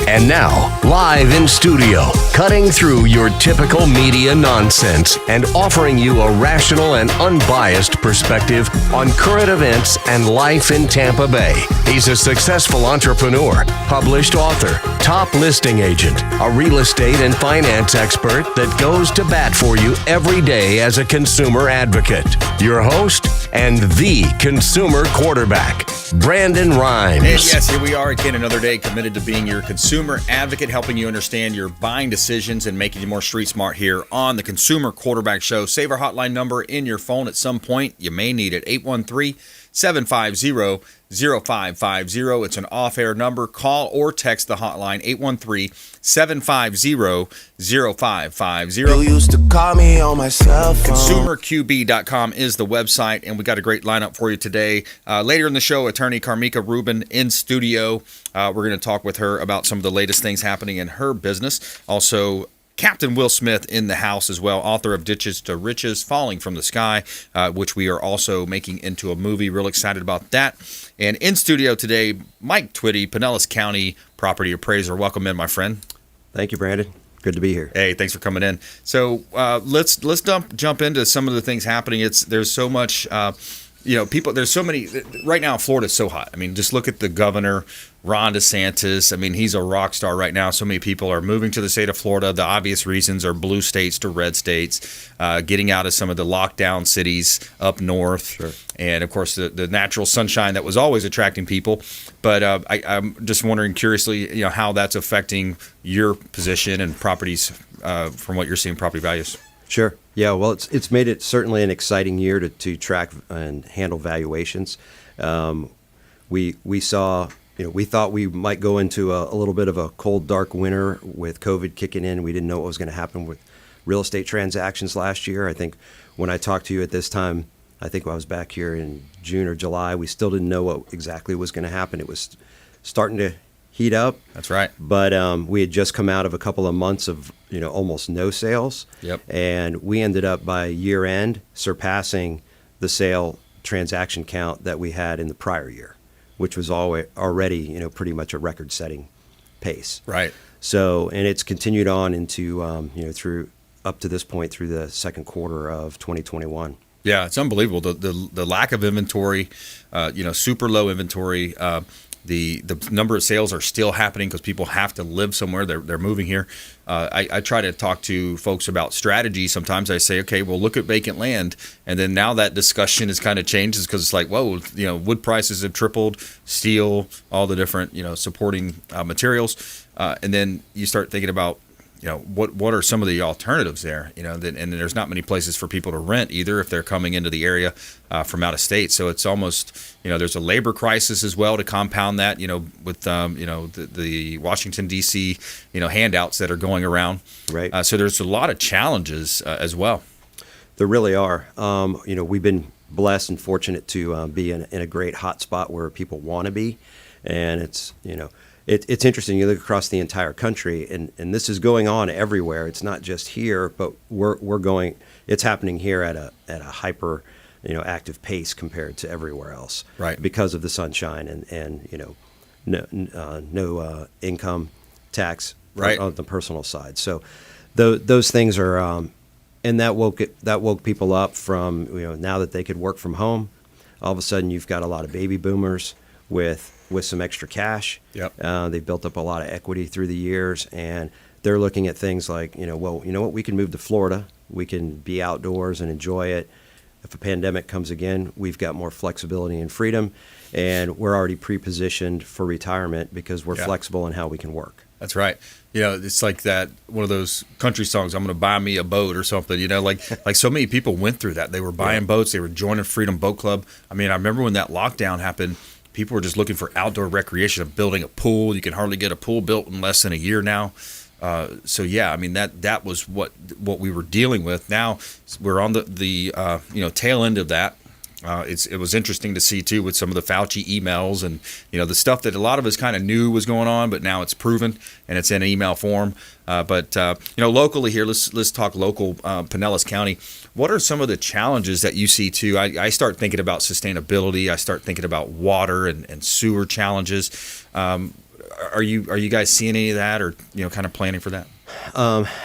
And now, live in studio, cutting through your typical media nonsense and offering you a rational and unbiased perspective on current events and life in Tampa Bay. He's a successful entrepreneur, published author, top listing agent, a real estate and finance expert that goes to bat for you every day as a consumer advocate. Your host and the consumer quarterback, Brandon Rhymes. And yes, here we are again, another day committed to being your consumer advocate, helping you understand your buying decisions and making you more street smart here on the Consumer Quarterback Show. Save our hotline number in your phone at some point. You may need it. 813-750-0550. It's an off-air number. Call or text the hotline, 813-750-0550. You used to call me on my cell phone. ConsumerQB.com is the website, and we got a great lineup for you today. Later in the show, attorney Karmika Rubin in studio. We're going to talk with her about some of the latest things happening in her business. Also, Captain Will Smith in the house as well, author of Ditches to Riches, Falling from the Sky, which we are also making into a movie. Real excited about that. And in studio today, Mike Twitty, Pinellas County property appraiser. Welcome in, my friend. Thank you, Brandon. Good to be here. Hey, thanks for coming in. So let's jump into some of the things happening. There's so much. People, there's so many, right now Florida's so hot. I mean, just look at the governor, Ron DeSantis. I mean, he's a rock star right now. So many people are moving to the state of Florida. The obvious reasons are blue states to red states, getting out of some of the lockdown cities up north. Sure. And, of course, the natural sunshine that was always attracting people. But I'm just wondering, curiously, how that's affecting your position and properties from what you're seeing, property values. Sure. Yeah, well, it's made it certainly an exciting year to track and handle valuations. We saw, we thought we might go into a little bit of a cold, dark winter with COVID kicking in. We didn't know what was going to happen with real estate transactions last year. I think when I talked to you at this time, I think I was back here in June or July, we still didn't know what exactly was going to happen. It was starting to heat up. That's right. But we had just come out of a couple of months of almost no sales. Yep. And we ended up by year end surpassing the sale transaction count that we had in the prior year, which was already pretty much a record setting pace. Right. So, and it's continued on into through up to this point through the second quarter of 2021. Yeah, it's unbelievable. The lack of inventory, super low inventory. The number of sales are still happening because people have to live somewhere. They're moving here. I try to talk to folks about strategy. Sometimes I say, okay, well, look at vacant land. And then now that discussion has kind of changed because it's like, whoa, wood prices have tripled, steel, all the different, supporting materials. And then you start thinking about, what are some of the alternatives there? And there's not many places for people to rent either if they're coming into the area from out of state. So it's almost, there's a labor crisis as well to compound that, with, the Washington, D.C., handouts that are going around. Right. So there's a lot of challenges as well. There really are. We've been blessed and fortunate to be in a great hot spot where people want to be. And it's, It's interesting. You look across the entire country, and this is going on everywhere. It's not just here, but we're going. It's happening here at a hyper, active pace compared to everywhere else. Right. Because of the sunshine and no income tax. Right. On the personal side. So, those things are, and that woke people up from now that they could work from home. All of a sudden, you've got a lot of baby boomers with some extra cash. Yep. They've built up a lot of equity through the years, and they're looking at things like, we can move to Florida. We can be outdoors and enjoy it. If a pandemic comes again, we've got more flexibility and freedom, and we're already pre-positioned for retirement because we're flexible in how we can work. That's right. It's like that one of those country songs, I'm going to buy me a boat or something, like so many people went through that. They were buying boats. They were joining Freedom Boat Club. I mean, I remember when that lockdown happened, people were just looking for outdoor recreation of building a pool. You can hardly get a pool built in less than a year now. So yeah, I mean that was what we were dealing with. Now we're on the tail end of that. It was interesting to see too with some of the Fauci emails and the stuff that a lot of us kind of knew was going on, but now it's proven and it's in email form. But locally here, let's talk local Pinellas County. What are some of the challenges that you see too? I start thinking about sustainability. I start thinking about water and sewer challenges. Are you guys seeing any of that, or kind of planning for that?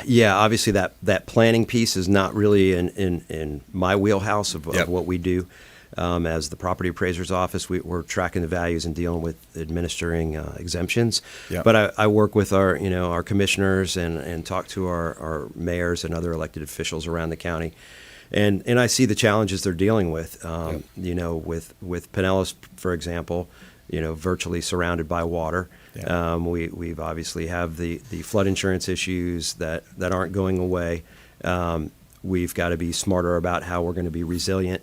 Yeah, obviously that planning piece is not really in my wheelhouse of what we do. As the property appraiser's office, we're tracking the values and dealing with administering exemptions. Yep. But I work with our commissioners and talk to our mayors and other elected officials around the county. And I see the challenges they're dealing with. With Pinellas, for example, virtually surrounded by water. Yeah. We've obviously have the flood insurance issues that aren't going away. We've got to be smarter about how we're going to be resilient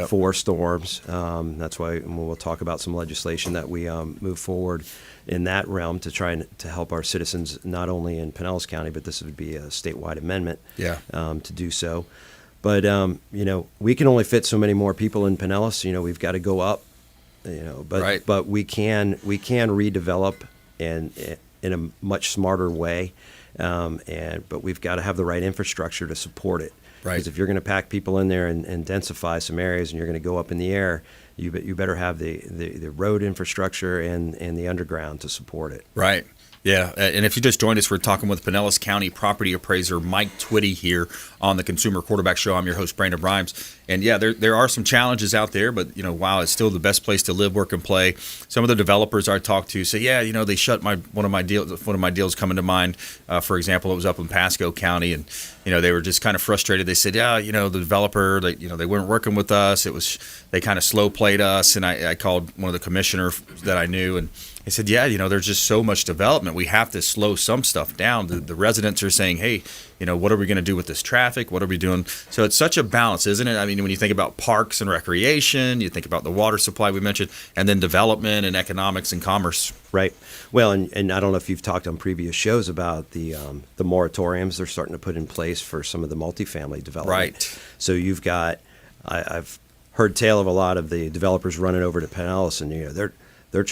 for storms. That's why we'll talk about some legislation that we move forward in that realm to try to help our citizens, not only in Pinellas County, but this would be a statewide amendment to do so. But, we can only fit so many more people in Pinellas. We've got to go up, but we can redevelop and in a much smarter way. But we've got to have the right infrastructure to support it. Right. Because if you're going to pack people in there and densify some areas and you're going to go up in the air, you better have the road infrastructure and the underground to support it. Right. Yeah, and if you just joined us, we're talking with Pinellas County property appraiser Mike Twitty here on the Consumer Quarterback Show. I'm your host, Brandon Rhymes. And yeah, there are some challenges out there, but wow, it's still the best place to live, work, and play. Some of the developers I talked to say, they shut one of my deals coming to mind. For example, it was up in Pasco County, and they were just kind of frustrated. They said, the developer, they weren't working with us. They kind of slow played us, and I called one of the commissioners that I knew, and I said, there's just so much development. We have to slow some stuff down. The residents are saying, hey, what are we going to do with this traffic? What are we doing? So it's such a balance, isn't it? I mean, when you think about parks and recreation, you think about the water supply we mentioned, and then development and economics and commerce. Right. Well, and I don't know if you've talked on previous shows about the moratoriums they're starting to put in place for some of the multifamily development. Right. So you've got, I've heard tale of a lot of the developers running over to Pinellas, and they're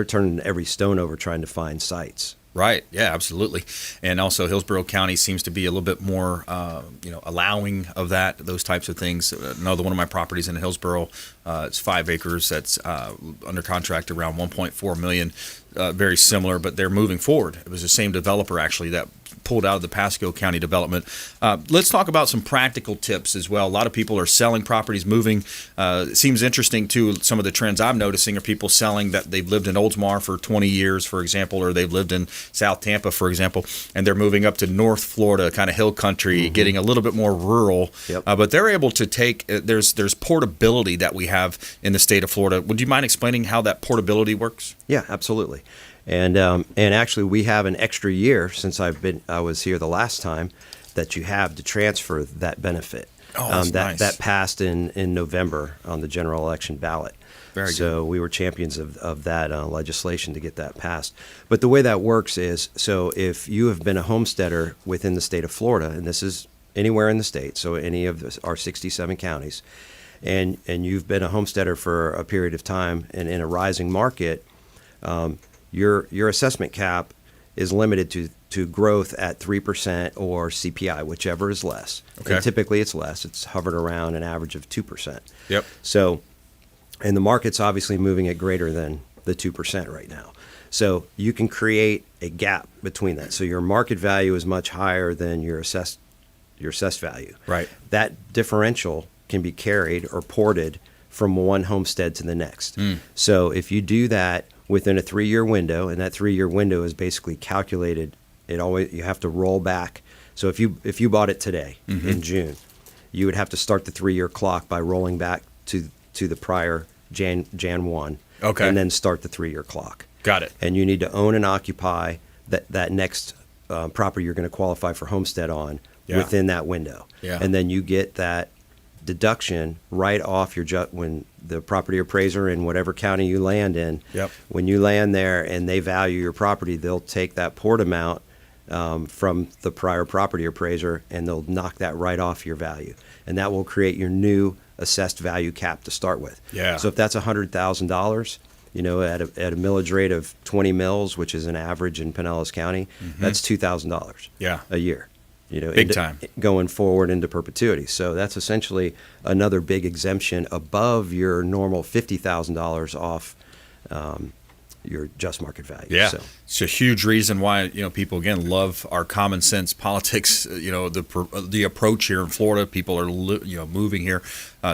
turning every stone over trying to find sites. Right. Yeah, absolutely. And also Hillsborough County seems to be a little bit more, allowing of those types of things. Another one of my properties in Hillsborough, it's 5 acres. That's under contract around $1.4 million. Very similar, but they're moving forward. It was the same developer actually that pulled out of the Pasco County development. Let's talk about some practical tips as well. A lot of people are selling properties, moving. It seems interesting too. Some of the trends I'm noticing are people selling that they've lived in Oldsmar for 20 years, for example, or they've lived in South Tampa, for example, and they're moving up to North Florida, kind of hill country, getting a little bit more rural. Yep. But they're able to take. There's portability that we have in the state of Florida. Would you mind explaining how that portability works? Yeah, absolutely. And actually, we have an extra year since I was here the last time that you have to transfer that benefit. Oh, that's nice. That passed in November on the general election ballot. Very good. So we were champions of that legislation to get that passed. But the way that works is, so if you have been a homesteader within the state of Florida, and this is anywhere in the state, so any of our 67 counties, and you've been a homesteader for a period of time and in a rising market, your assessment cap is limited to growth at 3% or CPI, whichever is less. Okay. And typically it's less. It's hovered around an average of 2%. Yep. So, and the market's obviously moving at greater than the 2% right now. So you can create a gap between that. So your market value is much higher than your assessed value. Right. That differential can be carried or ported from one homestead to the next. So if you do that within a 3-year window, and that 3-year window is basically calculated, you have to roll back. So if you bought it today in June, you would have to start the 3-year clock by rolling back to the prior Jan 1, okay, and then start the 3-year clock. Got it. And you need to own and occupy that next property you're going to qualify for homestead on within that window. Yeah. And then you get that deduction right off when the property appraiser in whatever county you land in. Yep. When you land there and they value your property, they'll take that port amount from the prior property appraiser and they'll knock that right off your value, and that will create your new assessed value cap to start with. Yeah. So if that's $100,000, at a millage rate of 20 mils, which is an average in Pinellas County, that's $2,000 a year. Big time. Going forward into perpetuity. So that's essentially another big exemption above your normal $50,000 off your just market value. Yeah, So. it's a huge reason why people again love our common sense politics. The approach here in Florida, people are moving here,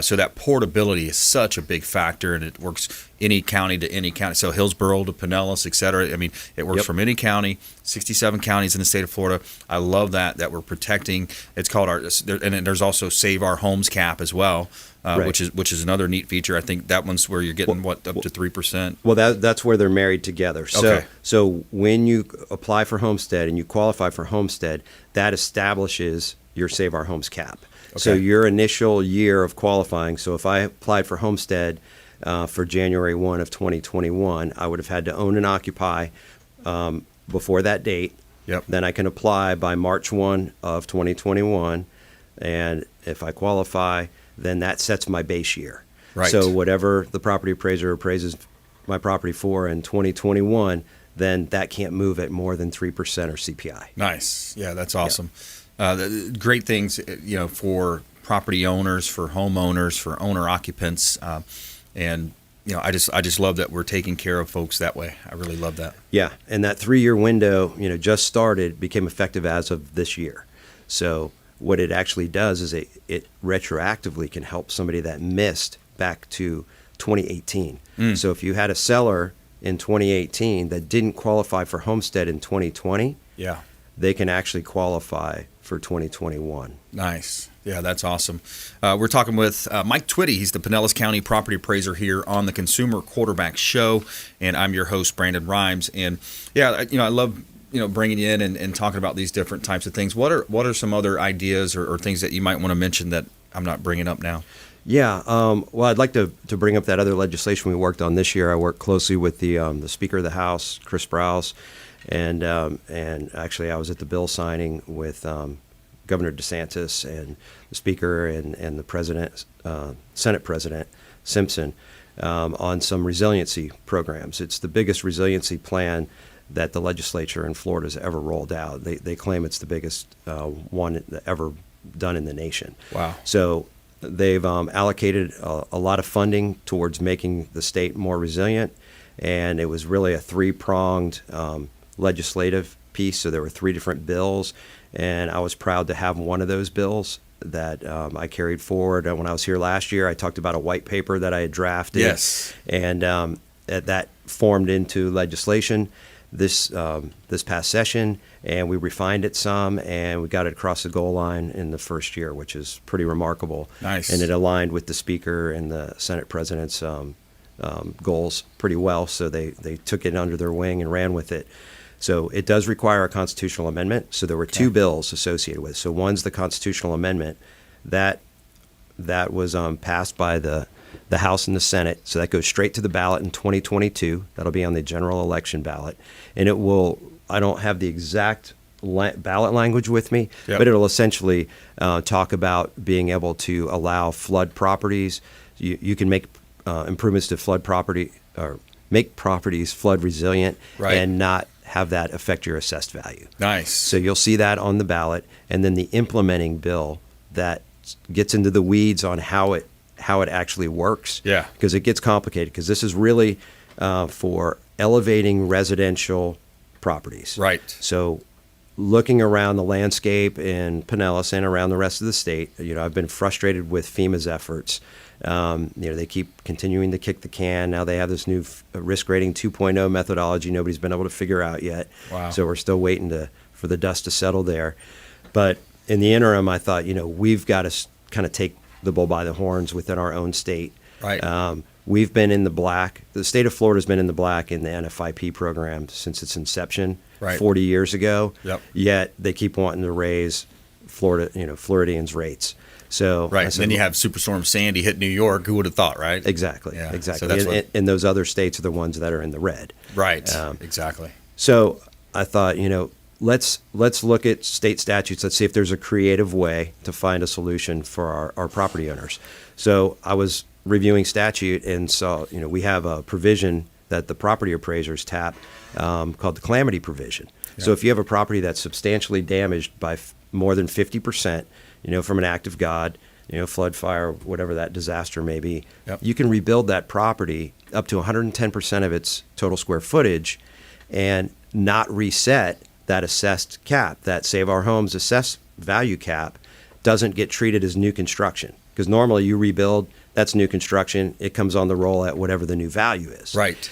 so that portability is such a big factor, and it works any county to any county. So Hillsborough to Pinellas, et cetera. I mean, it works from any county. 67 counties in the state of Florida. I love that we're protecting. It's called and there's also Save Our Homes Cap as well. Right. which is another neat feature. I think that one's where you're getting up to 3%. Well, that's where they're married together. So when you apply for homestead and you qualify for homestead, that establishes your Save Our Homes cap. Okay. So your initial year of qualifying. So if I applied for homestead for January 1 of 2021, I would have had to own and occupy before that date. Yep. Then I can apply by March 1 of 2021, and if I qualify, then that sets my base year. Right. So whatever the property appraiser appraises my property for in 2021, then that can't move at more than 3% or CPI. Nice. Yeah, that's awesome. Great things, for property owners, for homeowners, for owner occupants, and I just love that we're taking care of folks that way. I really love that. Yeah, and that 3-year window, just started, became effective as of this year. So what it actually does is it retroactively can help somebody that missed back to 2018. So if you had a seller in 2018 that didn't qualify for homestead in 2020, they can actually qualify for 2021. Nice. Yeah, that's awesome. We're talking with Mike Twitty. He's the Pinellas County property appraiser here on the Consumer Quarterback Show, and I'm your host, Brandon Rhymes. And I love bringing you in and talking about these different types of things. What are some other ideas or things that you might want to mention that I'm not bringing up now? Yeah, well, I'd like to bring up that other legislation we worked on this year. I worked closely with the Speaker of the House, Chris Browse, and actually I was at the bill signing with Governor DeSantis and the Speaker and the President, Senate President Simpson, on some resiliency programs. It's the biggest resiliency plan that the legislature in Florida has ever rolled out. They claim it's the biggest one ever done in the nation. Wow. So they've allocated a lot of funding towards making the state more resilient, and it was really a 3-pronged legislative piece. So there were 3 different bills, and I was proud to have one of those bills that I carried forward. When I was here last year, I talked about a white paper that I had drafted. Yes. And that formed into legislation this past session, and we refined it some, and we got it across the goal line in the first year, which is pretty remarkable. Nice. And it aligned with the Speaker and the Senate President's goals pretty well, so they took it under their wing and ran with it. So it does require a constitutional amendment. So there were 2 bills associated with it. So one's the constitutional amendment that was passed by the House and the Senate. So that goes straight to the ballot in 2022. That'll be on the general election ballot. And it will, I don't have the exact ballot language with me, but it'll essentially talk about being able to allow flood properties. You can make improvements to flood property, or make properties flood resilient, and not have that affect your assessed value. Nice. So you'll see that on the ballot. And then the implementing bill that gets into the weeds on how it actually works. Yeah. Because it gets complicated, because this is really for elevating residential properties. Right. So looking around the landscape in Pinellas and around the rest of the state, I've been frustrated with FEMA's efforts. They keep continuing to kick the can. Now they have this new risk rating 2.0 methodology nobody's been able to figure out yet. Wow. So we're still waiting for the dust to settle there. But in the interim, I thought, we've got to kind of take the bull by the horns within our own state. Right. We've been in the black. The state of Florida has been in the black in the NFIP program since its inception 40 years ago. Yep. Yet they keep wanting to raise Floridians' rates. So right. And then you have Superstorm Sandy hit New York. Who would have thought, right? Exactly. Yeah. Exactly. So that's and those other states are the ones that are in the red. Right. Exactly. So I thought, let's look at state statutes. Let's see if there's a creative way to find a solution for our property owners. So I was reviewing statute and saw, we have a provision that the property appraisers tap called the calamity provision. Yeah. So if you have a property that's substantially damaged by more than 50%, from an act of God, flood, fire, whatever that disaster may be, you can rebuild that property up to 110% of its total square footage and not reset that assessed cap, that Save Our Homes assessed value cap, doesn't get treated as new construction. Because normally you rebuild, that's new construction, it comes on the roll at whatever the new value is. Right.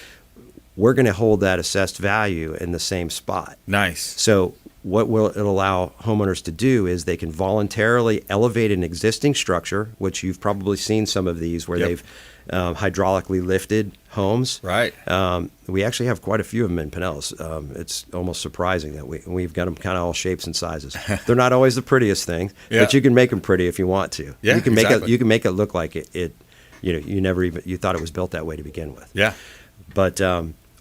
We're going to hold that assessed value in the same spot. Nice. So what will it allow homeowners to do is they can voluntarily elevate an existing structure, which you've probably seen some of these where they've hydraulically lifted homes. Right. We actually have quite a few of them in Pinellas. It's almost surprising that we've got them kind of all shapes and sizes. They're not always the prettiest thing, but you can make them pretty if you want to. Yeah, you can exactly. you can make it look like it you never even you thought it was built that way to begin with. Yeah. But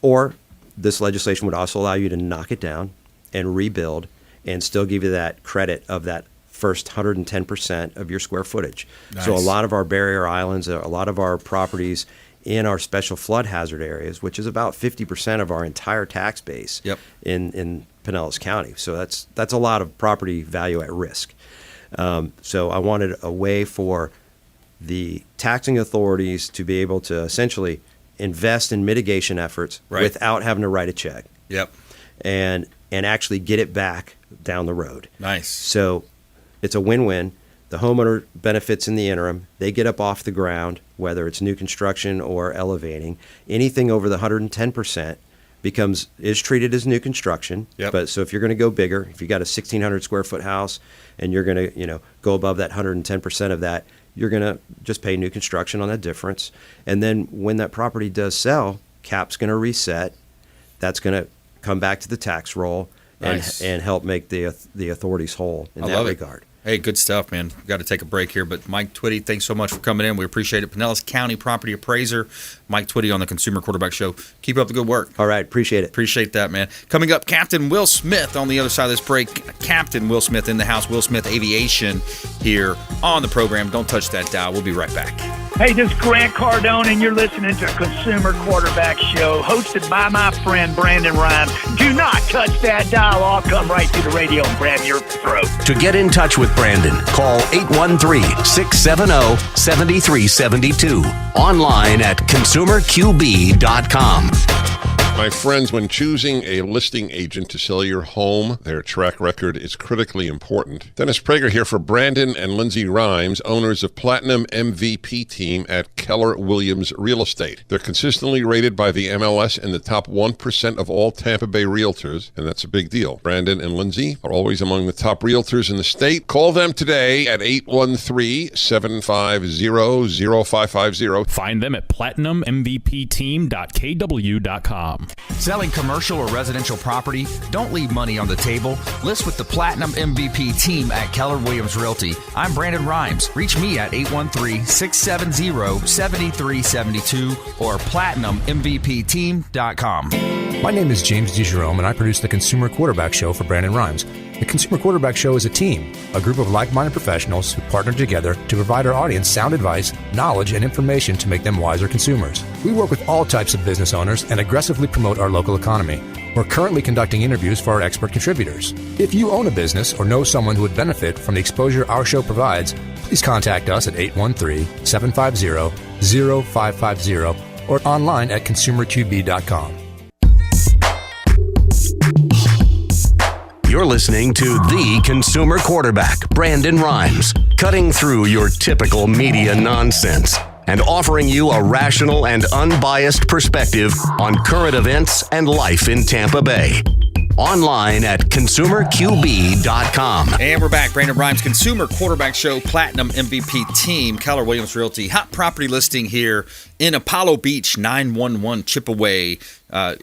or this legislation would also allow you to knock it down and rebuild and still give you that credit of that first 110% of your square footage. Nice. So a lot of our barrier islands, a lot of our properties in our special flood hazard areas, which is about 50% of our entire tax base in Pinellas County. So that's a lot of property value at risk. So I wanted a way for the taxing authorities to be able to essentially invest in mitigation efforts without having to write a check. Yep. And actually get it back down the road. Nice. So it's a win-win. The homeowner benefits in the interim. They get up off the ground, whether it's new construction or elevating. Anything over the 110% is treated as new construction. Yep. But so if you're going to go bigger, if you got a 1,600 square foot house and you're going to go above that 110% of that, you're going to just pay new construction on that difference. And then when that property does sell, cap's going to reset. That's going to come back to the tax roll and help make the authorities whole in that regard. Hey, good stuff, man. We've got to take a break here, but Mike Twitty, thanks so much for coming in. We appreciate it. Pinellas County Property Appraiser, Mike Twitty on the Consumer Quarterback Show. Keep up the good work. All right, appreciate it. Appreciate that, man. Coming up, Captain Will Smith on the other side of this break. Captain Will Smith in the house. Will Smith Aviation here on the program. Don't touch that dial. We'll be right back. Hey, this is Grant Cardone, and you're listening to Consumer Quarterback Show, hosted by my friend Brandon Rhymes. Do not touch that dial. I'll come right to the radio and grab your throat. To get in touch with Brandon, call 813-670-7372. Online at consumerqb.com. My friends, when choosing a listing agent to sell your home, their track record is critically important. Dennis Prager here for Brandon and Lindsay Rhymes, owners of Platinum MVP Team at Keller Williams Real Estate. They're consistently rated by the MLS in the top 1% of all Tampa Bay realtors, and that's a big deal. Brandon and Lindsay are always among the top realtors in the state. Call them today at 813-750-0550. Find them at platinummvpteam.kw.com. Selling commercial or residential property? Don't leave money on the table. List with the Platinum MVP Team at Keller Williams Realty. I'm Brandon Rhymes. Reach me at 813-670-7372 or platinummvpteam.com. My name is James DeJerome, and I produce the Consumer Quarterback Show for Brandon Rhymes. The Consumer Quarterback Show is a team, a group of like-minded professionals who partner together to provide our audience sound advice, knowledge, and information to make them wiser consumers. We work with all types of business owners and aggressively promote our local economy. We're currently conducting interviews for our expert contributors. If you own a business or know someone who would benefit from the exposure our show provides, please contact us at 813-750-0550 or online at consumerqb.com. You're listening to the Consumer Quarterback, Brandon Rhymes, cutting through your typical media nonsense and offering you a rational and unbiased perspective on current events and life in Tampa Bay. Online at consumerqb.com. And we're back. Brandon Rhymes, Consumer Quarterback Show, Platinum MVP Team, Keller Williams Realty. Hot property listing here in Apollo Beach, 911 Chipaway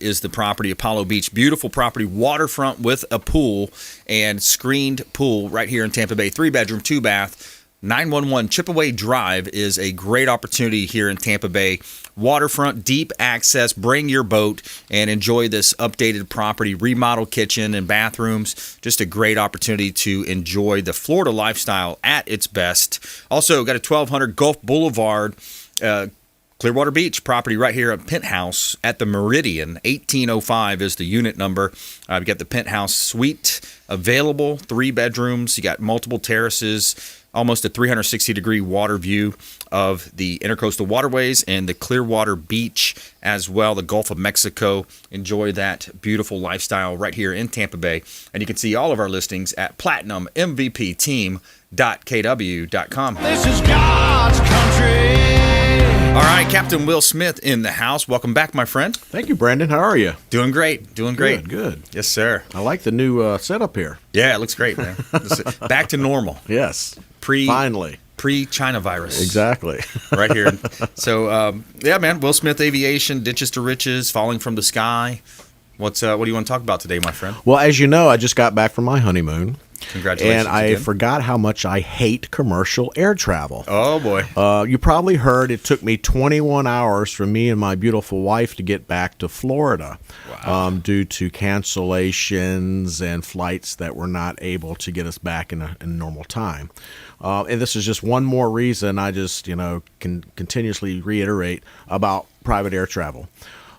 is the property, Apollo Beach. Beautiful property, waterfront with a pool and screened pool right here in Tampa Bay. 3-bedroom, 2-bath. 911 Chipaway Drive is a great opportunity here in Tampa Bay. Waterfront, deep access, bring your boat and enjoy this updated property, remodeled kitchen and bathrooms. Just a great opportunity to enjoy the Florida lifestyle at its best. Also got a 1200 Gulf Boulevard, Clearwater Beach property right here at Penthouse at the Meridian. 1805 is the unit number. You got the Penthouse suite available, 3 bedrooms. You got multiple terraces. almost a 360-degree water view of the intercoastal waterways and the Clearwater Beach as well, the Gulf of Mexico. Enjoy that beautiful lifestyle right here in Tampa Bay. And you can see all of our listings at platinummvpteam.kw.com. This is God's country. All right, Captain Will Smith in the house. Welcome back, my friend. Thank you, Brandon. How are you? Doing great. Doing great. Good. Yes, sir. I like the new setup here. Yeah, it looks great, man. Back to normal. Yes. Finally. Pre-China virus. Exactly. Right here. So, yeah, man, Will Smith Aviation, Ditches to Riches, Falling from the Sky. What do you want to talk about today, my friend? Well, as you know, I just got back from my honeymoon. Congratulations. And I again. forgot how much I hate commercial air travel. Oh, boy. You probably heard it took me 21 hours for me and my beautiful wife to get back to Florida. Wow. Due to cancellations and flights that were not able to get us back in a normal time. And this is just one more reason I just, can continuously reiterate about private air travel.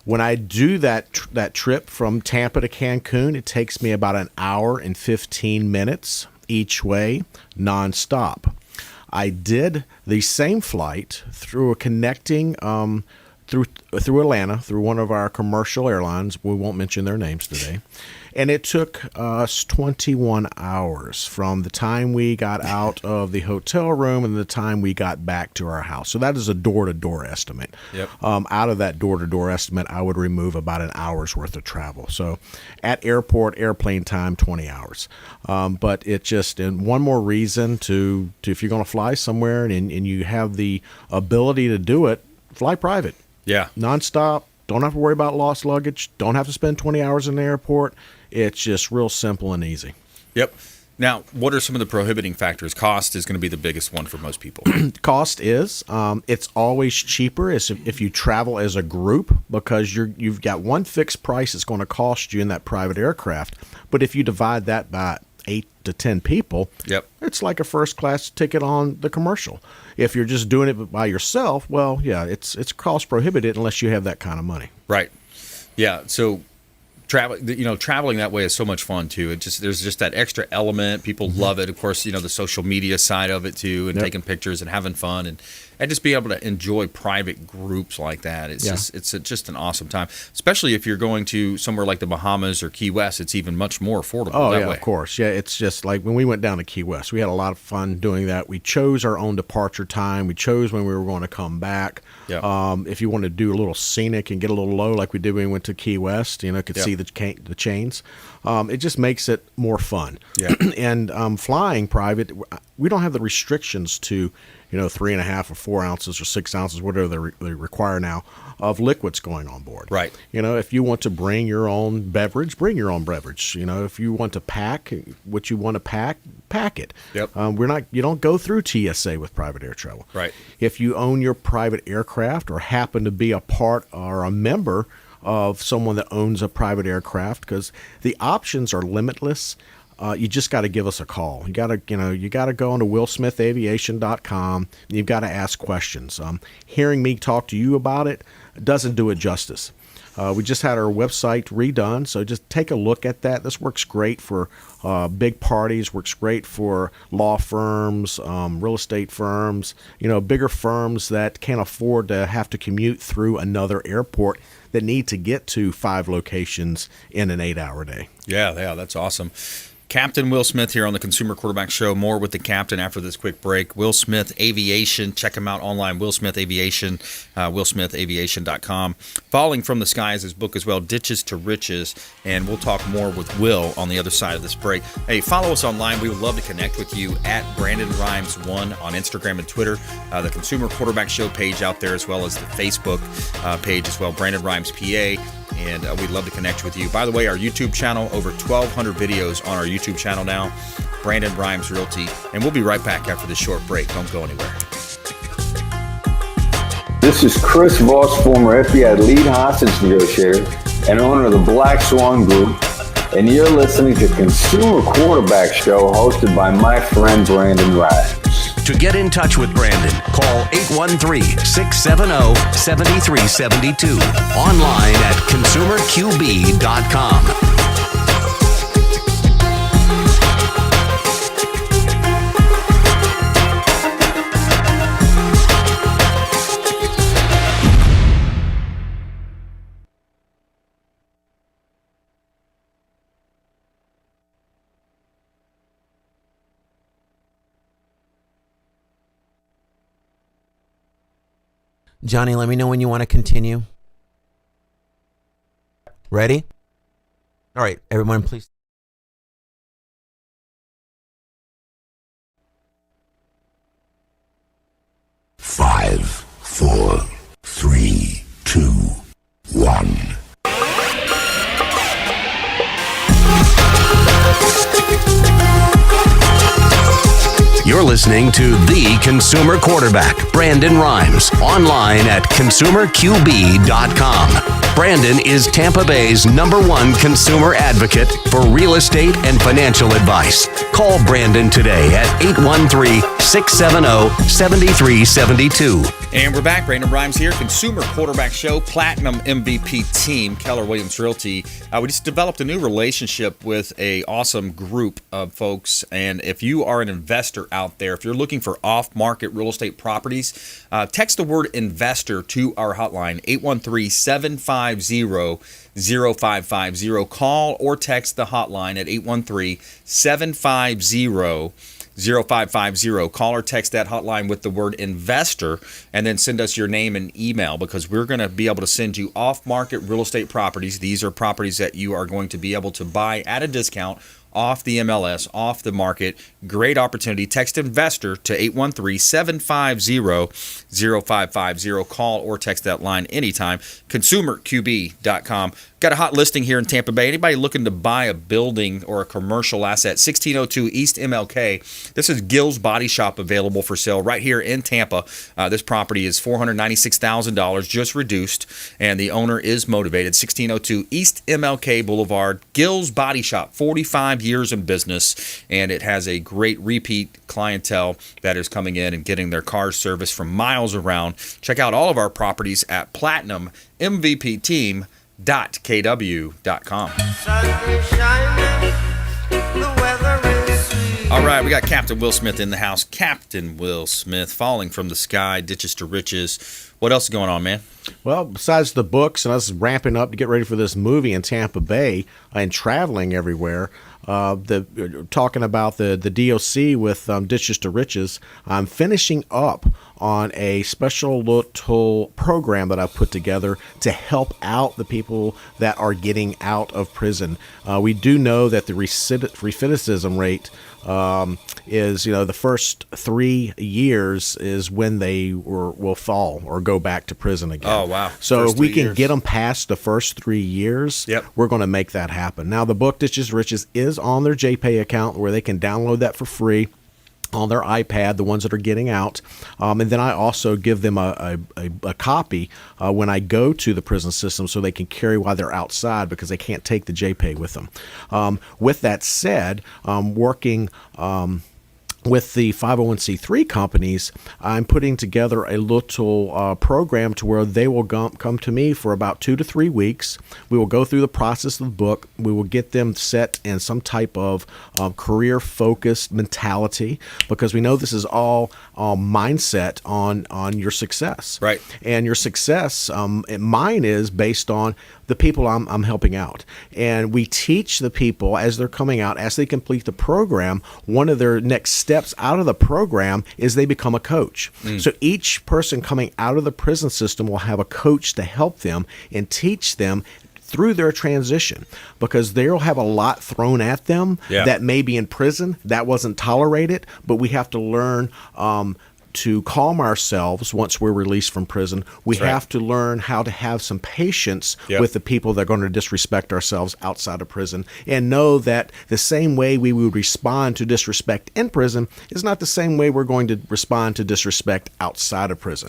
When I do that trip from Tampa to Cancun, it takes me about an hour and 15 minutes each way, nonstop. I did the same flight through a connecting through Atlanta, through one of our commercial airlines. We won't mention their names today. And it took us 21 hours from the time we got out of the hotel room and the time we got back to our house. So that is a door-to-door estimate. Yep. Out of that door-to-door estimate, I would remove about an hour's worth of travel. So at airport, airplane time, 20 hours. But it just, and one more reason to if you're going to fly somewhere and you have the ability to do it, fly private. Yeah. Nonstop. Don't have to worry about lost luggage. Don't have to spend 20 hours in the airport. It's just real simple and easy. Yep. Now, what are some of the prohibiting factors? Cost is going to be the biggest one for most people. Cost is, it's always cheaper if you travel as a group because you've got one fixed price it's going to cost you in that private aircraft. But if you divide that by 8 to 10 people, yep, it's like a first class ticket on the commercial. If you're just doing it by yourself, well, yeah, it's cost prohibitive unless you have that kind of money. Right. Yeah. So traveling that way is so much fun too. There's just that extra element. People love it. Of course, the social media side of it too, and taking pictures and having fun and just be able to enjoy private groups like that. It's just an awesome time, especially if you're going to somewhere like the Bahamas or Key West. It's even much more affordable that way. Of course. Yeah, it's just like when we went down to Key West, we had a lot of fun doing that. We chose our own departure time. We chose when we were going to come back. Yeah. If you want to do a little scenic and get a little low like we did when we went to Key West, could see the chains. It just makes it more fun. Yeah. And flying private, we don't have the restrictions to 3.5 or 4 ounces or 6 ounces, whatever they require now, of liquids going on board. Right. If you want to bring your own beverage, bring your own beverage. If you want to pack what you want to pack it. Yep. You don't go through TSA with private air travel. Right. If you own your private aircraft or happen to be a part or a member of someone that owns a private aircraft, because the options are limitless. You just got to give us a call. You got to go on to willsmithaviation.com. You've got to ask questions. Hearing me talk to you about it doesn't do it justice. We just had our website redone, so just take a look at that. This works great for big parties, works great for law firms, real estate firms, bigger firms that can't afford to have to commute through another airport that need to get to 5 locations in an 8-hour day. Yeah, that's awesome. Captain Will Smith here on the Consumer Quarterback Show. More with the captain after this quick break. Will Smith Aviation. Check him out online. Will Smith Aviation. WillSmithAviation.com. Falling from the Sky is his book as well. Ditches to Riches. And we'll talk more with Will on the other side of this break. Hey, follow us online. We would love to connect with you at Brandon Rhymes1 on Instagram and Twitter. The Consumer Quarterback Show page out there, as well as the Facebook page as well. Brandon Rhymes PA. And we'd love to connect with you. By the way, our YouTube channel, over 1,200 videos on our YouTube channel now, Brandon Rhymes Realty. And we'll be right back after this short break. Don't go anywhere. This is Chris Voss, former FBI lead hostage negotiator and owner of the Black Swan Group, and you're listening to Consumer Quarterback Show hosted by my friend Brandon Rhymes. To get in touch with Brandon, call 813-670-7372. Online at consumerqb.com. Johnny, let me know when you want to continue. Ready? All right, everyone, please. Five, 4, 3, 2, 1. You're listening to The Consumer Quarterback, Brandon Rhymes, online at consumerqb.com. Brandon is Tampa Bay's #1 consumer advocate for real estate and financial advice. Call Brandon today at 813-670-7372. And we're back. Brandon Rhymes here, Consumer Quarterback Show, Platinum MVP team, Keller Williams Realty. We just developed a new relationship with a awesome group of folks. And if you are an investor out there, if you're looking for off-market real estate properties, text the word investor to our hotline, 813-750-0550. Call or text the hotline at 813-750-0550. Call or text that hotline with the word investor and then send us your name and email, because we're going to be able to send you off-market real estate properties. These are properties that you are going to be able to buy at a discount off the MLS, off the market. Great opportunity. Text investor to 813-750-0550. Call or text that line anytime. ConsumerQB.com. Got a hot listing here in Tampa Bay. Anybody looking to buy a building or a commercial asset? 1602 East MLK. This is Gill's Body Shop, available for sale right here in Tampa. This property is $496,000, just reduced, and the owner is motivated. 1602 East MLK Boulevard. Gill's Body Shop, 45 years in business, and it has a great repeat clientele that is coming in and getting their cars serviced from miles around. Check out all of our properties at PlatinumMVPTeam.kw.com. All right, we got Captain Will Smith in the house. Captain Will Smith, Falling from the Sky, Ditches to Riches. What else is going on, man? Well, besides the books and us ramping up to get ready for this movie in Tampa Bay and traveling everywhere, talking about the DOC with Ditches to Riches, I'm finishing up on a special little program that I've put together to help out the people that are getting out of prison. We do know that the recidivism rate is, the first 3 years is when they will fall or go back to prison again. Oh, wow. So First if we 3 can years. get them past the first 3 years, we're going to make that happen. Now, the book Ditches to Riches is on their JPay account, where they can download that for free on their iPad, the ones that are getting out. And then I also give them a copy when I go to the prison system, so they can carry while they're outside, because they can't take the JPay with them. With that said, working with the 501c3 companies, I'm putting together a little program to where they will come to me for about 2 to 3 weeks. We will go through the process of the book. We will get them set in some type of career-focused mentality, because we know this is all mindset on your success. Right. And your success, mine is based on the people I'm helping out. And we teach the people as they're coming out, as they complete the program, one of their next steps out of the program is they become a coach. So each person coming out of the prison system will have a coach to help them and teach them through their transition, because they'll have a lot thrown at them that maybe in prison that wasn't tolerated, but we have to learn to calm ourselves once we're released from prison. We have to learn how to have some patience with the people that are going to disrespect ourselves outside of prison, and know that the same way we would respond to disrespect in prison is not the same way we're going to respond to disrespect outside of prison.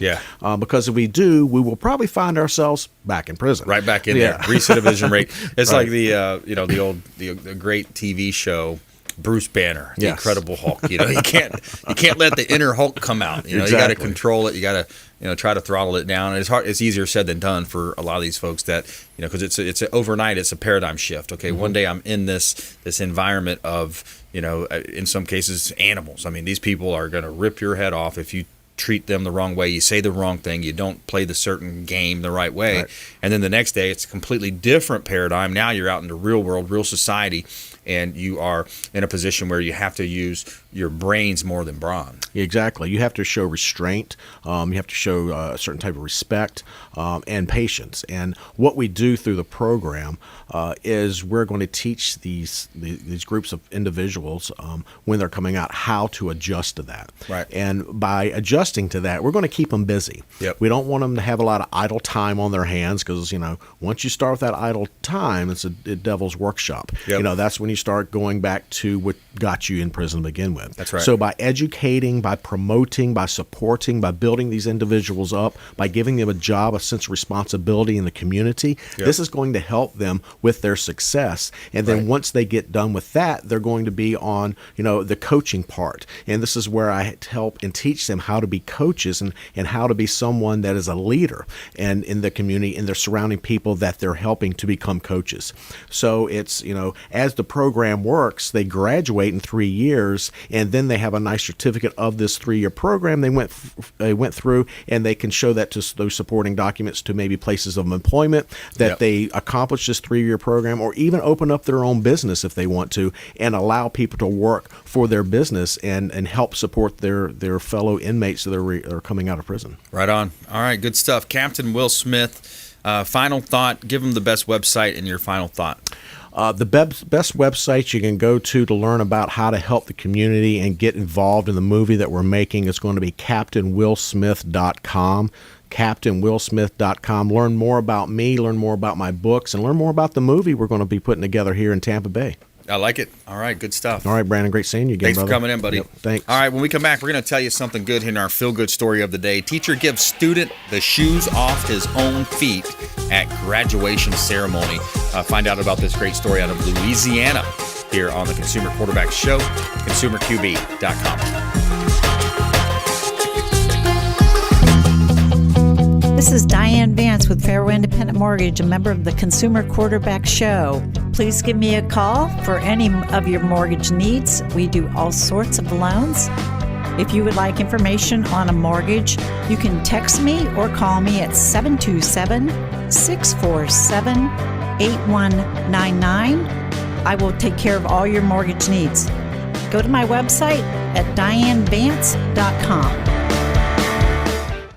Because if we do, we will probably find ourselves back in prison. Right back in there. Recidivism rate. It's like the great TV show, Bruce Banner, the Incredible Hulk. You can't let the inner Hulk come out. You got to control it. You got to try to throttle it down. And it's hard. It's easier said than done for a lot of these folks that because it's overnight. It's a paradigm shift. Okay, one day I'm in this environment of in some cases animals. I mean, these people are going to rip your head off if you treat them the wrong way, you say the wrong thing, you don't play the certain game the right way, and then the next day it's a completely different paradigm. Now you're out in the real world, real society, and you are in a position where you have to use your brains more than brawn. Exactly. You have to show restraint. You have to show a certain type of respect and patience. And what we do through the program is we're going to teach these groups of individuals when they're coming out how to adjust to that. Right. And by adjusting to that, we're going to keep them busy. Yep. We don't want them to have a lot of idle time on their hands because, once you start with that idle time, it's a devil's workshop. Yep. That's when you start going back to what got you in prison to begin with. That's right. So by educating, by promoting, by supporting, by building these individuals up, by giving them a job, a sense of responsibility in the community, this is going to help them with their success. And then once they get done with that, they're going to be on, the coaching part. And this is where I help and teach them how to be coaches and how to be someone that is a leader and in the community and their surrounding people that they're helping to become coaches. So it's, as the program works, they graduate in 3 years, and then they have a nice certificate of this 3-year program they went through, and they can show that to those supporting documents to maybe places of employment that they accomplished this 3-year program, or even open up their own business if they want to, and allow people to work for their business and help support their fellow inmates that are coming out of prison. Right on. All right, good stuff. Captain Will Smith, final thought. Give them the best website and your final thought. The best website you can go to learn about how to help the community and get involved in the movie that we're making is going to be CaptainWillSmith.com. CaptainWillSmith.com. Learn more about me, learn more about my books, and learn more about the movie we're going to be putting together here in Tampa Bay. I like it. All right, good stuff. All right, Brandon, great seeing you again, Thanks brother. for coming in, buddy. Yep, thanks. All right, when we come back, we're going to tell you something good in our feel-good story of the day. Teacher gives student the shoes off his own feet at graduation ceremony. Find out about this great story out of Louisiana here on the Consumer Quarterback Show, ConsumerQB.com. This is Diane Vance with Fairway Independent Mortgage, a member of the Consumer Quarterback Show. Please give me a call for any of your mortgage needs. We do all sorts of loans. If you would like information on a mortgage, you can text me or call me at 727-647-8199. I will take care of all your mortgage needs. Go to my website at dianevance.com.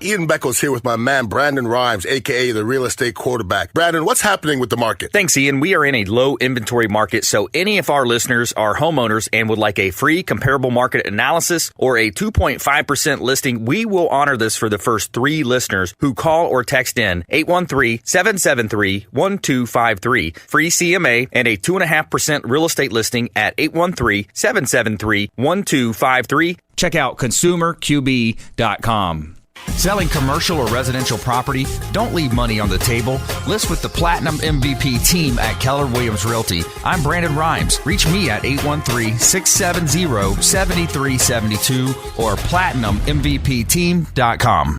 Ian Beckles here with my man Brandon Rhymes, a.k.a. the real estate quarterback. Brandon, what's happening with the market? Thanks, Ian. We are in a low inventory market, so any of our listeners are homeowners and would like a free comparable market analysis or a 2.5% listing, we will honor this for the first 3 listeners who call or text in 813-773-1253. Free CMA and a 2.5% real estate listing at 813-773-1253. Check out ConsumerQB.com. Selling commercial or residential property? Don't leave money on the table. List with the Platinum MVP team at Keller Williams Realty. I'm Brandon Rhymes. Reach me at 813-670-7372 or PlatinumMVPteam.com.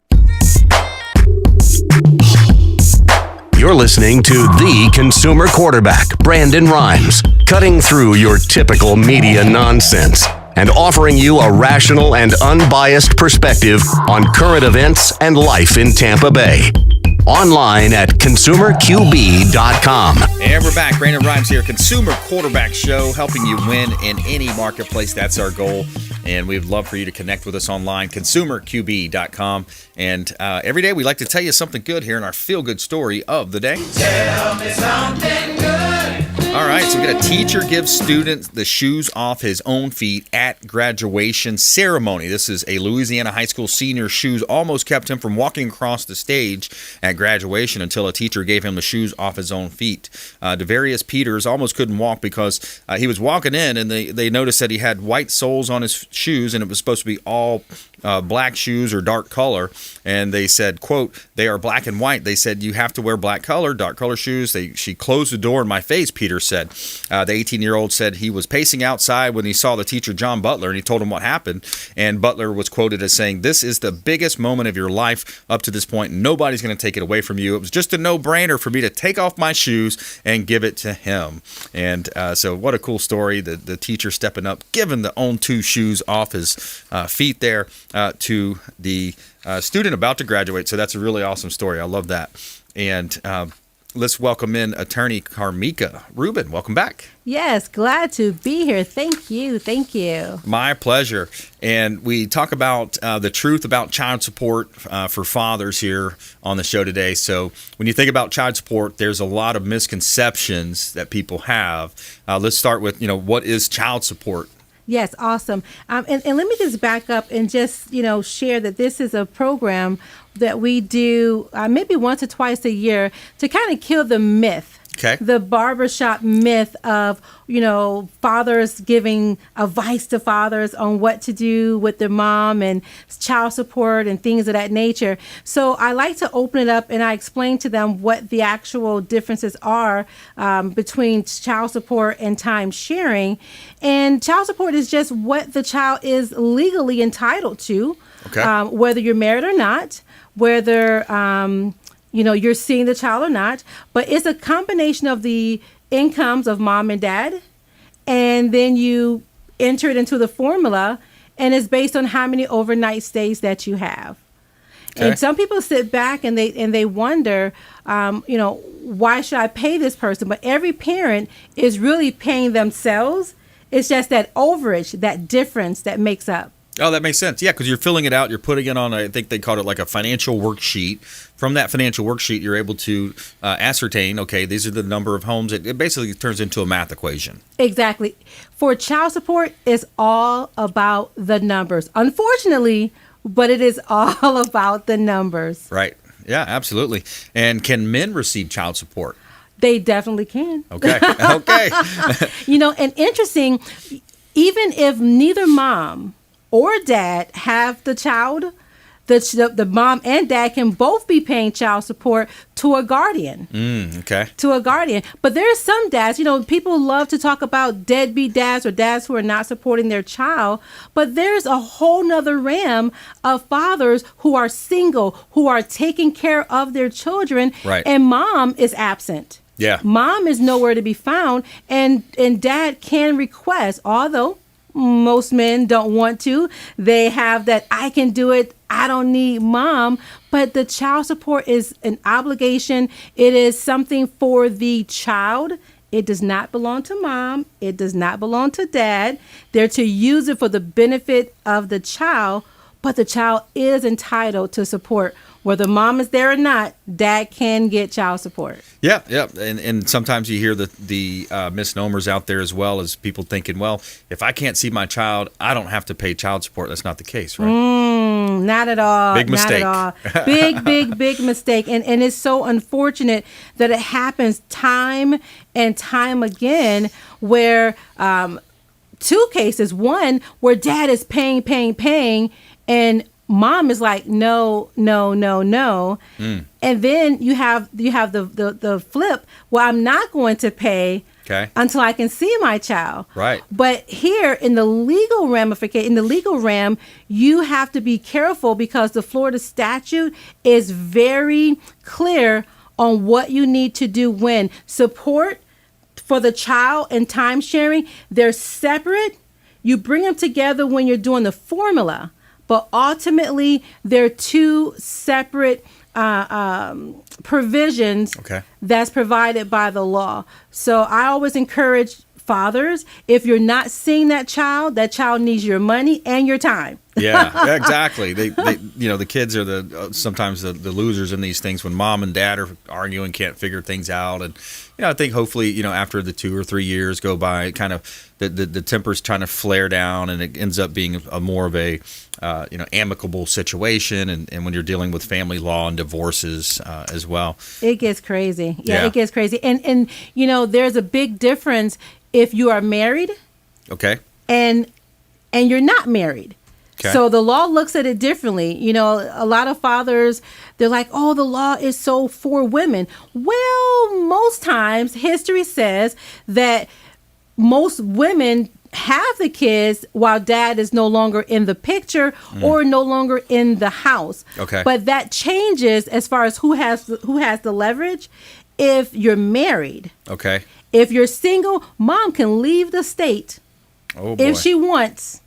You're listening to the Consumer Quarterback, Brandon Rhymes, cutting through your typical media nonsense and offering you a rational and unbiased perspective on current events and life in Tampa Bay. Online at ConsumerQB.com. And we're back. Brandon Rhymes here, Consumer Quarterback Show, helping you win in any marketplace. That's our goal. And we'd love for you to connect with us online, ConsumerQB.com. And every day we like to tell you something good here in our feel-good story of the day. Tell me something good. All right, so we got a teacher gives students the shoes off his own feet at graduation ceremony. This is a Louisiana high school senior's shoes almost kept him from walking across the stage at graduation until a teacher gave him the shoes off his own feet. Devarius Peters almost couldn't walk because he was walking in and they noticed that he had white soles on his shoes and it was supposed to be all black shoes or dark color. And they said, quote, they are black and white. They said, you have to wear black color, dark color shoes. She closed the door in my face, Peter said. The 18-year-old said he was pacing outside when he saw the teacher, John Butler, and he told him what happened. And Butler was quoted as saying, this is the biggest moment of your life up to this point. Nobody's going to take it away from you. It was just a no-brainer for me to take off my shoes and give it to him. And so what a cool story. The teacher stepping up, giving the own 2 shoes off his feet there to the student about to graduate. So that's a really awesome story. I love that. And let's welcome in attorney Karmika Rubin. Welcome back. Yes, glad to be here. Thank you. Thank you. My pleasure. And we talk about the truth about child support for fathers here on the show today. So when you think about child support, there's a lot of misconceptions that people have. Let's start with, what is child support? Yes, awesome. And let me just back up and just, share that this is a program that we do maybe once or twice a year to kind of kill the myth. Okay. The barbershop myth of, fathers giving advice to fathers on what to do with their mom and child support and things of that nature. So I like to open it up and I explain to them what the actual differences are between child support and time sharing. And child support is just what the child is legally entitled to, whether you're married or not, whether you're seeing the child or not, but it's a combination of the incomes of mom and dad, and then you enter it into the formula, and it's based on how many overnight stays that you have. Okay. And some people sit back and they wonder, why should I pay this person? But every parent is really paying themselves. It's just that overage, that difference that makes up. Oh, that makes sense. Yeah, because you're filling it out. You're putting it on, I think they called it like a financial worksheet. From that financial worksheet, you're able to ascertain, okay, these are the number of homes. It basically turns into a math equation. Exactly. For child support, it's all about the numbers. Unfortunately, but it is all about the numbers. Right. Yeah, absolutely. And can men receive child support? They definitely can. Okay. Okay. And interesting, even if neither mom or dad have the child, the mom and dad can both be paying child support to a guardian. Okay. To a guardian. But there are some dads, people love to talk about deadbeat dads or dads who are not supporting their child. But there's a whole nother realm of fathers who are single, who are taking care of their children. Right. And mom is absent. Yeah. Mom is nowhere to be found. And dad can request, although most men don't want to. They have that I can do it. I don't need mom. But the child support is an obligation. It is something for the child. It does not belong to mom. It does not belong to dad. They're to use it for the benefit of the child. But the child is entitled to support. Whether mom is there or not, dad can get child support. Yeah. And sometimes you hear the misnomers out there as well as people thinking, well, if I can't see my child, I don't have to pay child support. That's not the case, right? Not at all. Big mistake. Not at all. Big mistake. And it's so unfortunate that it happens time and time again where two cases, one where dad is paying, and mom is like, no. And then you have the flip. Well, I'm not going to pay until I can see my child. Right. But here in the legal realm, you have to be careful because the Florida statute is very clear on what you need to do when support for the child and time sharing. They're separate. You bring them together when you're doing the formula. But ultimately, they're two separate provisions that's provided by the law. So I always encourage fathers, if you're not seeing that child needs your money and your time. Yeah, exactly. They the kids are sometimes the losers in these things when mom and dad are arguing, can't figure things out. And I think hopefully after the 2 or 3 years go by, kind of the tempers trying to flare down, and it ends up being more of a amicable situation. And when you're dealing with family law and divorces as well, it gets crazy. Yeah, it gets crazy. And there's a big difference if you are married, and you're not married. Okay. So the law looks at it differently. A lot of fathers, they're like, oh, the law is so for women. Well, most times history says that most women have the kids while dad is no longer in the picture or no longer in the house. Okay. But that changes as far as who has the leverage if you're married. Okay. If you're single, mom can leave the state if she wants.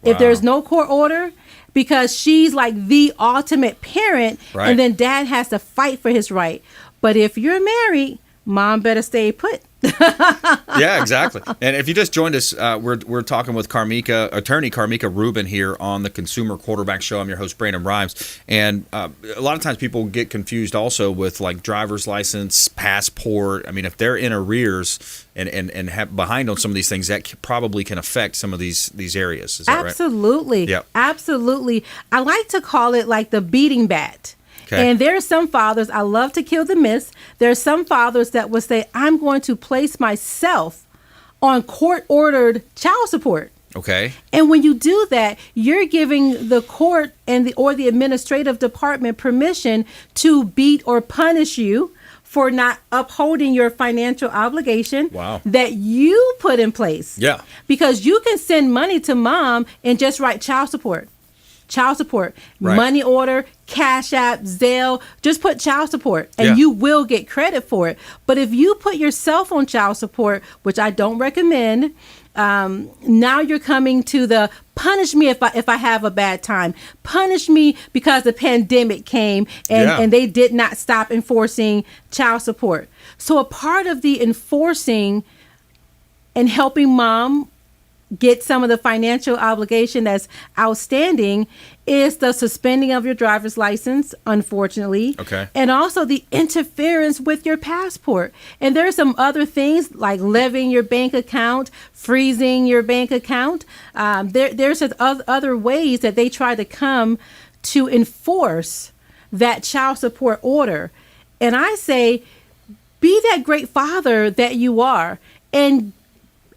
Wow. If there's no court order, because she's like the ultimate parent, and then dad has to fight for his right. But if you're married, mom better stay put. Yeah, exactly. And if you just joined us, we're talking with attorney Karmika Rubin here on the Consumer Quarterback Show. I'm your host, Brandon Rhymes. And a lot of times people get confused also with like driver's license, passport. I mean, if they're in arrears and have behind on some of these things, that probably can affect some of these areas. Is that Absolutely. right? Yeah. Absolutely. I like to call it like the beating bat. Okay. And there are some fathers, I love to kill the myths. There are some fathers that would say, I'm going to place myself on court-ordered child support. Okay. And when you do that, you're giving the court or the administrative department permission to beat or punish you for not upholding your financial obligation that you put in place. Yeah. Because you can send money to mom and just write child support, Right. money order, Cash App, Zelle, just put child support and you will get credit for it. But if you put yourself on child support, which I don't recommend, now you're coming to the punish me if I have a bad time, punish me because the pandemic came and they did not stop enforcing child support. So a part of the enforcing and helping mom get some of the financial obligation that's outstanding is the suspending of your driver's license, unfortunately. Okay. And also the interference with your passport. And there's some other things like levying your bank account, freezing your bank account. There's other ways that they try to come to enforce that child support order. And I say, be that great father that you are and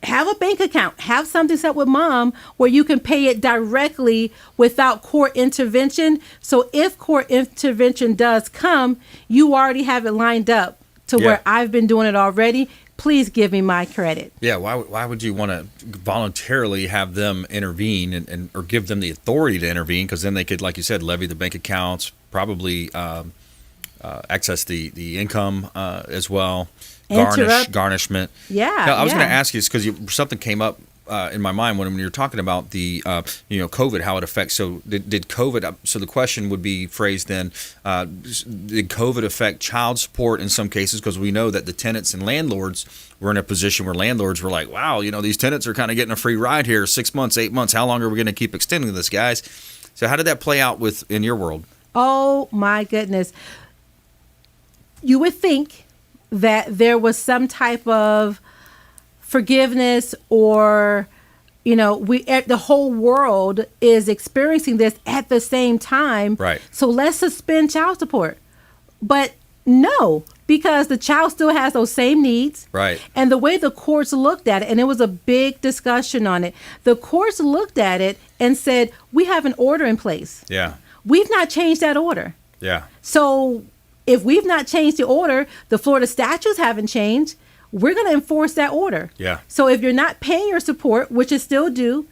have a bank account, have something set with mom where you can pay it directly without court intervention. So if court intervention does come, you already have it lined up to where I've been doing it already. Please give me my credit. Yeah, why would you want to voluntarily have them intervene and or give them the authority to intervene? Because then they could, like you said, levy the bank accounts, probably access the income as well. Garnishment. Yeah. Now, I was going to ask you this because something came up in my mind when you were talking about the COVID, how it affects. So did COVID? So the question would be phrased then: did COVID affect child support in some cases? Because we know that the tenants and landlords were in a position where landlords were like, "Wow, these tenants are kind of getting a free ride here. 6 months, 8 months. How long are we going to keep extending this, guys?" So how did that play out in your world? Oh my goodness! You would think that there was some type of forgiveness or, the whole world is experiencing this at the same time. Right. So let's suspend child support. But no, because the child still has those same needs. Right. And the way the courts looked at it, and it was a big discussion on it, the courts looked at it and said, we have an order in place. Yeah. We've not changed that order. Yeah. So if we've not changed the order, the Florida statutes haven't changed, we're going to enforce that order. Yeah. So if you're not paying your support, which is still due,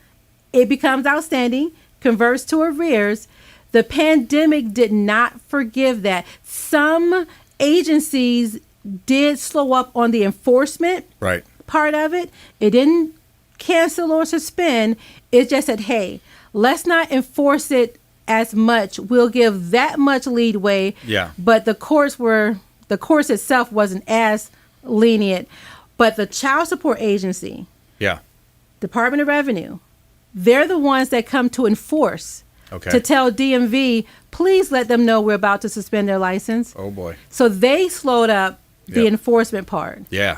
it becomes outstanding, converts to arrears. The pandemic did not forgive that. Some agencies did slow up on the enforcement part of it. It didn't cancel or suspend. It just said, hey, let's not enforce it as much. We'll give that much leeway. Yeah. But the courts itself wasn't as lenient. But the child support agency, Department of Revenue, they're the ones that come to enforce. Okay. To tell DMV, please let them know we're about to suspend their license. Oh boy. So they slowed up the enforcement part. Yeah.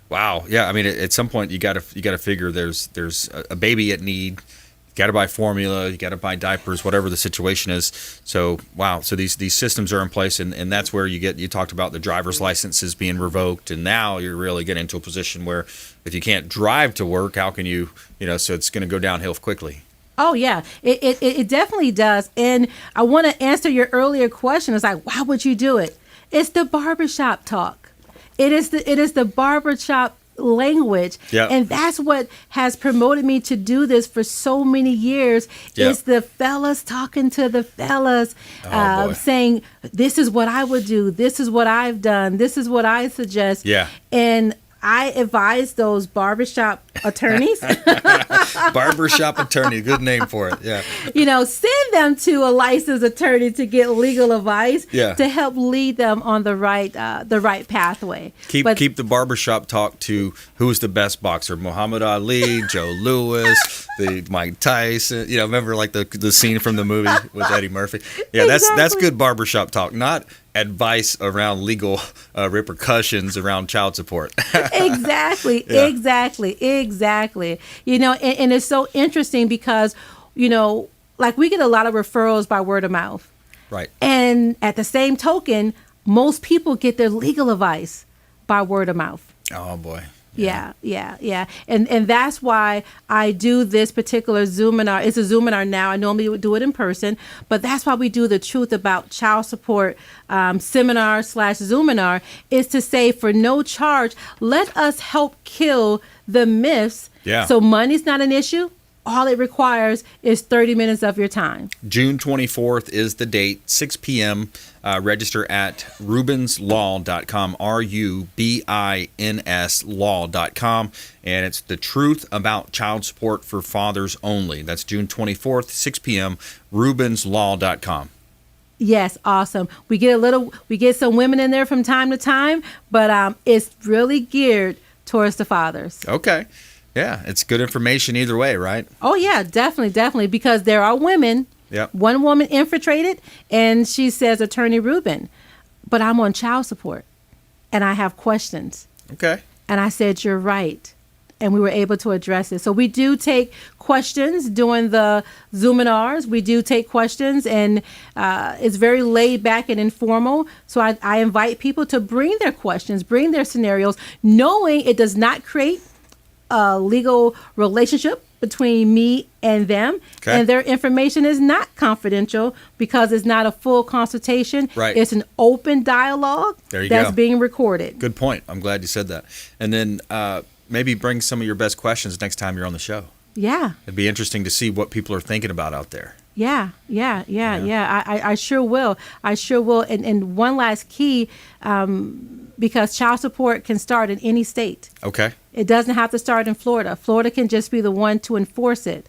Wow. Yeah. I mean, at some point you got to figure there's a baby at need. You got to buy formula, you got to buy diapers, whatever the situation is. So, wow. So these systems are in place, and that's where you talked about the driver's licenses being revoked, and now you're really getting into a position where if you can't drive to work, how can you, so it's going to go downhill quickly. Oh, yeah, it definitely does. And I want to answer your earlier question. It's like, why would you do it? It's the barbershop talk. It is the barbershop language. Yep. And that's what has promoted me to do this for so many years. Yep. Is the fellas talking to the fellas, saying, this is what I would do. This is what I've done. This is what I suggest. Yeah. And I advise those barbershop attorneys, Barbershop attorney, good name for it. Yeah. Send them to a licensed attorney to get legal advice to help lead them on the right pathway. Keep the barbershop talk to who's the best boxer: Muhammad Ali, Joe Louis, the Mike Tyson. Remember like the scene from the movie with Eddie Murphy? Yeah, that's good barbershop talk, not advice around legal repercussions around child support. Exactly. And it's so interesting because, like we get a lot of referrals by word of mouth. Right. And at the same token, most people get their legal advice by word of mouth. Oh, boy. Yeah. And that's why I do this particular Zoominar. It's a Zoominar now. I normally would do it in person, but that's why we do the Truth About Child Support seminar/Zoominar, is to say for no charge, let us help kill the myths. Yeah. So money's not an issue. All it requires is 30 minutes of your time. June 24th is the date, 6 p.m. Register at rubinslaw.com, RUBINS law.com. And it's the truth about child support for fathers only. That's June 24th, 6 p.m., rubinslaw.com. Yes, awesome. We get some women in there from time to time, but it's really geared towards the fathers. Okay. Yeah, it's good information either way, right? Oh, yeah, definitely, because there are women. Yep. One woman infiltrated, and she says, Attorney Rubin, but I'm on child support, and I have questions. Okay. And I said, you're right. And we were able to address it. So we do take questions during the Zoominars. We do take questions, and it's very laid back and informal. So I invite people to bring their questions, bring their scenarios, knowing it does not create a legal relationship between me and them. Okay. And their information is not confidential because it's not a full consultation. Right. It's an open dialogue that's being recorded. Good point. I'm glad you said that. And then maybe bring some of your best questions next time you're on the show. Yeah. It'd be interesting to see what people are thinking about out there. Yeah. I sure will. And one last key, because child support can start in any state. Okay. It doesn't have to start in Florida. Florida can just be the one to enforce it.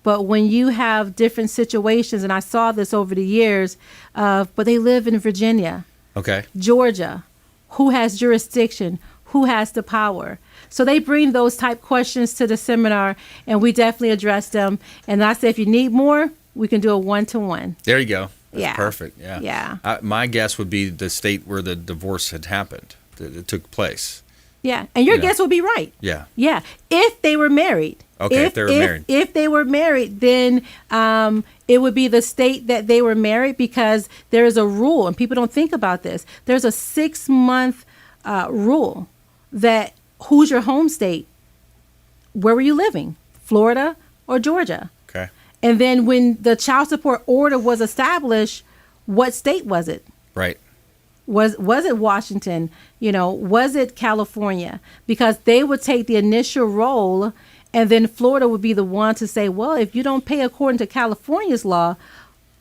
But when you have different situations, and I saw this over the years, but they live in Virginia, okay, Georgia, who has jurisdiction, who has the power? So they bring those type questions to the seminar, and we definitely address them. And I say, if you need more, we can do a one-to-one. There you go. That's Yeah. perfect. Yeah. Yeah. My guess would be the state where the divorce had happened, that it took place. Yeah. And your Yeah. guess would be right. Yeah. Yeah. If they were married. Okay, if they were married. If they were married, then it would be the state that they were married, because there is a rule, and people don't think about this. There's a 6-month rule that who's your home state? Where were you living? Florida or Georgia? Okay. And then when the child support order was established, what state was it? Right. Was it Washington? Was it California? Because they would take the initial role, and then Florida would be the one to say, well, if you don't pay according to California's law,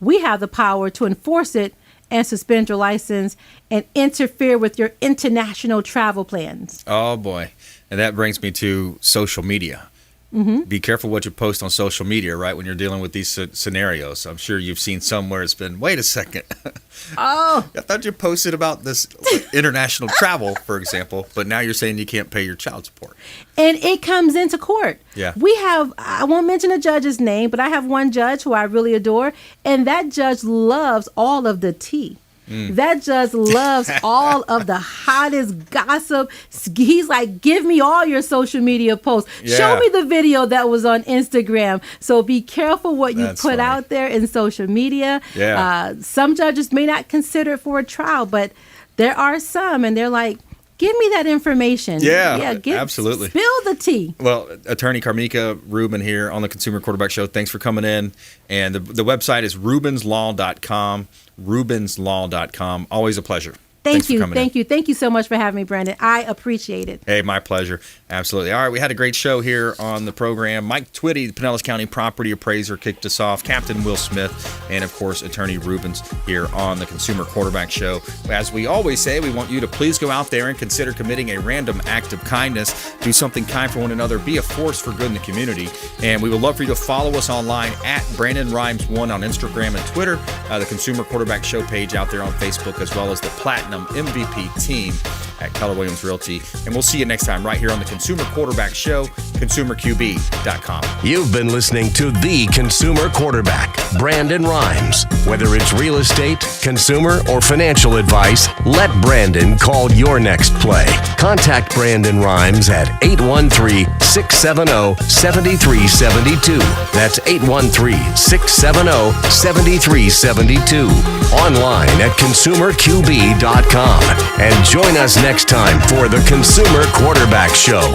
we have the power to enforce it and suspend your license and interfere with your international travel plans. Oh, boy. And that brings me to social media. Mm-hmm. Be careful what you post on social media, right, when you're dealing with these scenarios. I'm sure you've seen somewhere it's been, wait a second. Oh. I thought you posted about this international travel, for example, but now you're saying you can't pay your child support. And it comes into court. Yeah. I won't mention the judge's name, but I have one judge who I really adore, and that judge loves all of the tea. That judge loves all of the hottest gossip. He's like, give me all your social media posts. Yeah. Show me the video that was on Instagram. So be careful what you That's put funny. out there in social media. Yeah. Some judges may not consider it for a trial, but there are some, and they're like, give me that information. Yeah, absolutely. Spill the tea. Well, Attorney Karmika Rubin here on the Consumer Quarterback Show. Thanks for coming in. And the website is rubinslaw.com, rubinslaw.com. Always a pleasure. Thanks for coming in. Thank you so much for having me, Brandon. I appreciate it. Hey, my pleasure. Absolutely. All right, we had a great show here on the program. Mike Twitty, the Pinellas County property appraiser, kicked us off. Captain Will Smith, and of course, Attorney Rubin's here on the Consumer Quarterback Show. As we always say, we want you to please go out there and consider committing a random act of kindness. Do something kind for one another. Be a force for good in the community. And we would love for you to follow us online at Brandon Rhymes1 on Instagram and Twitter, the Consumer Quarterback Show page out there on Facebook, as well as the Platinum MVP team at Keller Williams Realty. And we'll see you next time right here on the Consumer Quarterback Show, consumerqb.com. You've been listening to The Consumer Quarterback, Brandon Rhymes. Whether it's real estate, consumer, or financial advice, let Brandon call your next play. Contact Brandon Rhymes at 813-670-7372. That's 813-670-7372. Online at consumerqb.com. And join us next time for the Consumer Quarterback Show.